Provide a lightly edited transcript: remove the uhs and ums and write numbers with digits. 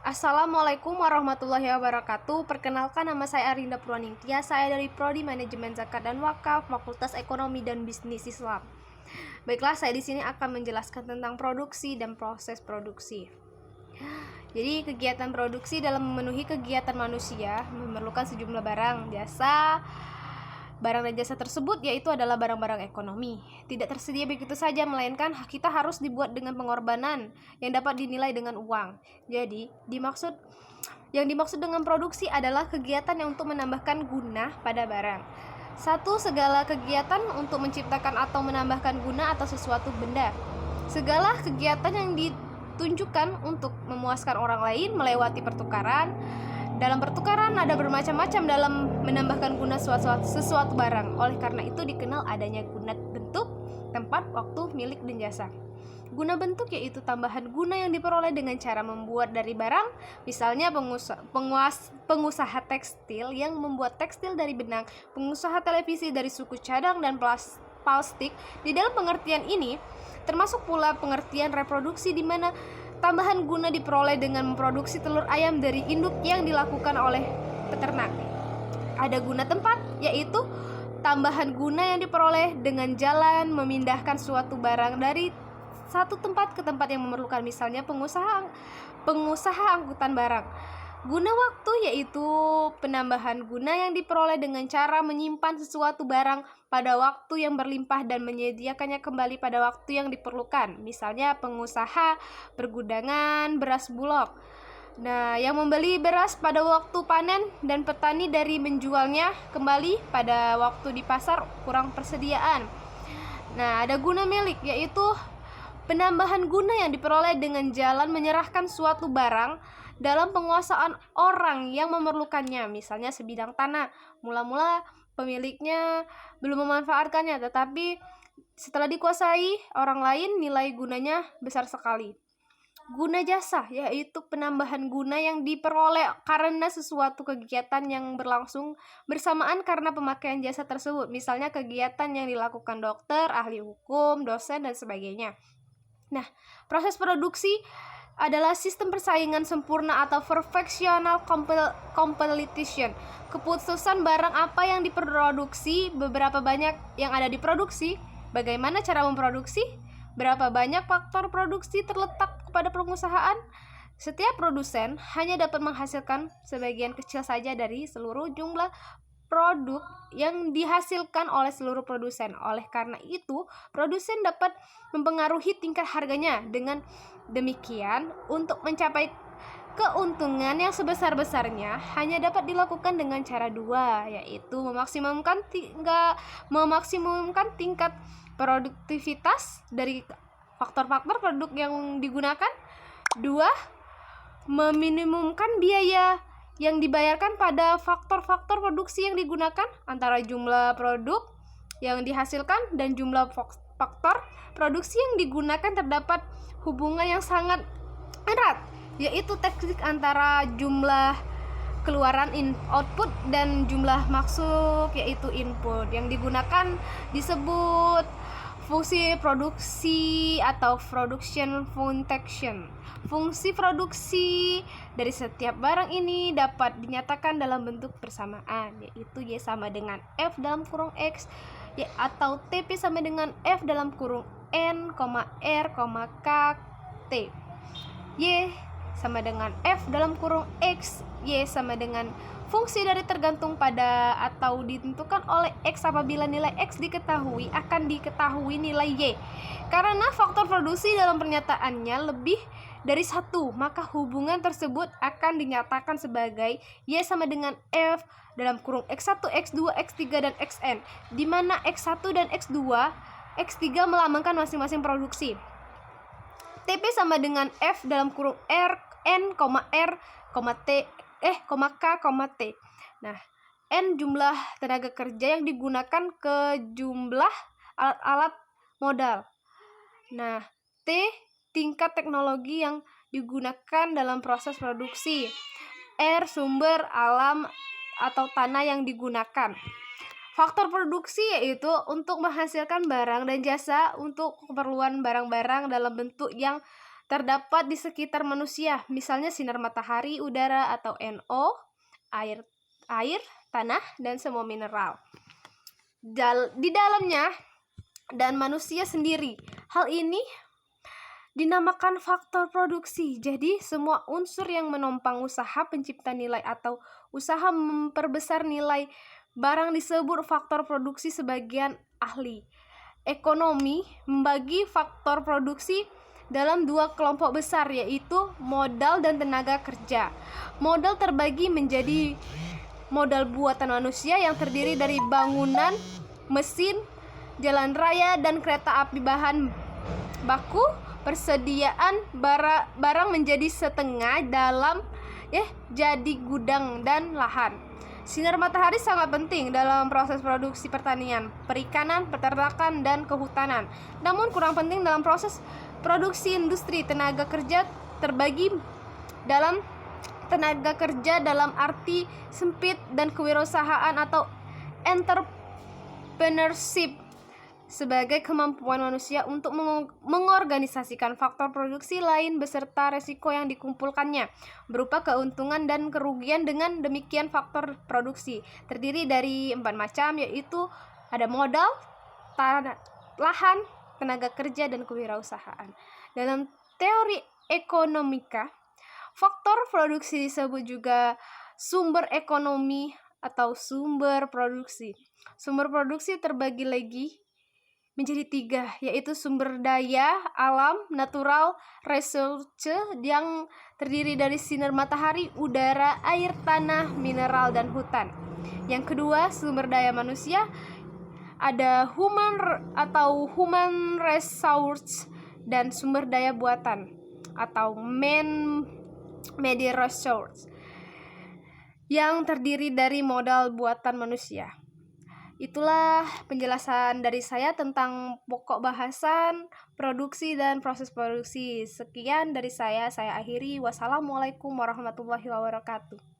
Assalamualaikum warahmatullahi wabarakatuh. Perkenalkan, nama saya Arinda Purwaningtia. Saya dari Prodi Manajemen Zakat dan Wakaf, Fakultas Ekonomi dan Bisnis Islam. Baiklah, saya di sini akan menjelaskan tentang produksi dan proses produksi. Jadi, kegiatan produksi dalam memenuhi kegiatan manusia memerlukan sejumlah barang, jasa. Barang dan jasa tersebut yaitu adalah barang-barang ekonomi. Tidak tersedia begitu saja, melainkan kita harus dibuat dengan pengorbanan yang dapat dinilai dengan uang. Jadi, yang dimaksud dengan produksi adalah kegiatan yang untuk menambahkan guna pada barang. Satu, segala kegiatan untuk menciptakan atau menambahkan guna atau sesuatu benda. Segala kegiatan yang ditunjukkan untuk memuaskan orang lain melewati pertukaran. Dalam pertukaran ada bermacam-macam dalam menambahkan guna sesuatu barang. Oleh karena itu dikenal adanya guna bentuk, tempat, waktu, milik, dan jasa. Guna bentuk yaitu tambahan guna yang diperoleh dengan cara membuat dari barang. Misalnya pengusaha tekstil yang membuat tekstil dari benang, pengusaha televisi dari suku cadang dan plastik. Di dalam pengertian ini termasuk pula pengertian reproduksi, di mana tambahan guna diperoleh dengan memproduksi telur ayam dari induk yang dilakukan oleh peternak. Ada guna tempat, yaitu tambahan guna yang diperoleh dengan jalan memindahkan suatu barang dari satu tempat ke tempat yang memerlukan, misalnya pengusaha angkutan barang. Guna waktu yaitu penambahan guna yang diperoleh dengan cara menyimpan sesuatu barang pada waktu yang berlimpah dan menyediakannya kembali pada waktu yang diperlukan, misalnya pengusaha pergudangan beras Bulog. Nah, yang membeli beras pada waktu panen dan petani dari menjualnya kembali pada waktu di pasar kurang persediaan. Nah, ada guna milik yaitu penambahan guna yang diperoleh dengan jalan menyerahkan suatu barang dalam penguasaan orang yang memerlukannya, misalnya sebidang tanah. Mula-mula pemiliknya belum memanfaatkannya, tetapi setelah dikuasai orang lain, nilai gunanya besar sekali. Guna jasa yaitu penambahan guna yang diperoleh karena sesuatu kegiatan yang berlangsung bersamaan karena pemakaian jasa tersebut, misalnya kegiatan yang dilakukan dokter, ahli hukum, dosen, dan sebagainya. Nah, proses produksi adalah sistem persaingan sempurna atau perfectional competition. Keputusan barang apa yang diproduksi, beberapa banyak yang ada diproduksi, bagaimana cara memproduksi, berapa banyak faktor produksi terletak kepada pengusahaan. Setiap produsen hanya dapat menghasilkan sebagian kecil saja dari seluruh jumlah produk yang dihasilkan oleh seluruh produsen. Oleh karena itu, produsen dapat mempengaruhi tingkat harganya. Dengan demikian, untuk mencapai keuntungan yang sebesar-besarnya hanya dapat dilakukan dengan cara dua, yaitu memaksimumkan tingkat produktivitas dari faktor-faktor produk yang digunakan. Dua, meminimumkan biaya yang dibayarkan pada faktor-faktor produksi yang digunakan antara jumlah produk yang dihasilkan dan jumlah faktor produksi yang digunakan. Terdapat hubungan yang sangat erat, yaitu teknik antara jumlah keluaran output dan jumlah masuk yaitu input. Yang digunakan disebut fungsi produksi atau production function. Fungsi produksi dari setiap barang ini dapat dinyatakan dalam bentuk persamaan, yaitu Y sama dengan F dalam kurung X, Y atau TP sama dengan F dalam kurung N, R, K, T. Y sama dengan F dalam kurung X, Y sama dengan fungsi dari tergantung pada atau ditentukan oleh X. Apabila nilai X diketahui, akan diketahui nilai Y. Karena faktor produksi dalam pernyataannya lebih dari satu, maka hubungan tersebut akan dinyatakan sebagai Y sama dengan F dalam kurung X1, X2, X3, dan Xn, di mana X1 dan X2, X3 melambangkan masing-masing produksi. TP sama dengan F dalam kurung R, N, R, T, K, T. Nah, N jumlah tenaga kerja yang digunakan ke jumlah alat-alat modal. Nah, T tingkat teknologi yang digunakan dalam proses produksi. R sumber alam atau tanah yang digunakan. Faktor produksi yaitu untuk menghasilkan barang dan jasa untuk keperluan barang-barang dalam bentuk yang terdapat di sekitar manusia, misalnya sinar matahari, udara atau NO, air, tanah, dan semua mineral di dalamnya dan manusia sendiri. Hal ini dinamakan faktor produksi. Jadi semua unsur yang menopang usaha pencipta nilai atau usaha memperbesar nilai barang disebut faktor produksi. Sebagian ahli ekonomi membagi faktor produksi dalam dua kelompok besar, yaitu modal dan tenaga kerja. Modal terbagi menjadi modal buatan manusia yang terdiri dari bangunan, mesin, jalan raya, dan kereta api. Bahan baku, persediaan barang menjadi setengah dalam jadi gudang dan lahan. Sinar matahari sangat penting dalam proses produksi pertanian, perikanan, peternakan, dan kehutanan. Namun kurang penting dalam proses produksi industri. Tenaga kerja terbagi dalam tenaga kerja dalam arti sempit dan kewirausahaan atau entrepreneurship sebagai kemampuan manusia untuk mengorganisasikan faktor produksi lain beserta resiko yang dikumpulkannya berupa keuntungan dan kerugian. Dengan demikian faktor produksi terdiri dari 4 macam, yaitu ada modal, lahan, tenaga kerja, dan kewirausahaan. Dalam teori ekonomika, faktor produksi disebut juga sumber ekonomi atau sumber produksi. Sumber produksi terbagi lagi menjadi 3, yaitu sumber daya alam, natural resource, yang terdiri dari sinar matahari, udara, air, tanah, mineral, dan hutan. Yang kedua, sumber daya manusia, ada human resource, dan sumber daya buatan atau man-made resource, yang terdiri dari modal buatan manusia. Itulah penjelasan dari saya tentang pokok bahasan produksi dan proses produksi. Sekian dari saya akhiri. Wassalamualaikum warahmatullahi wabarakatuh.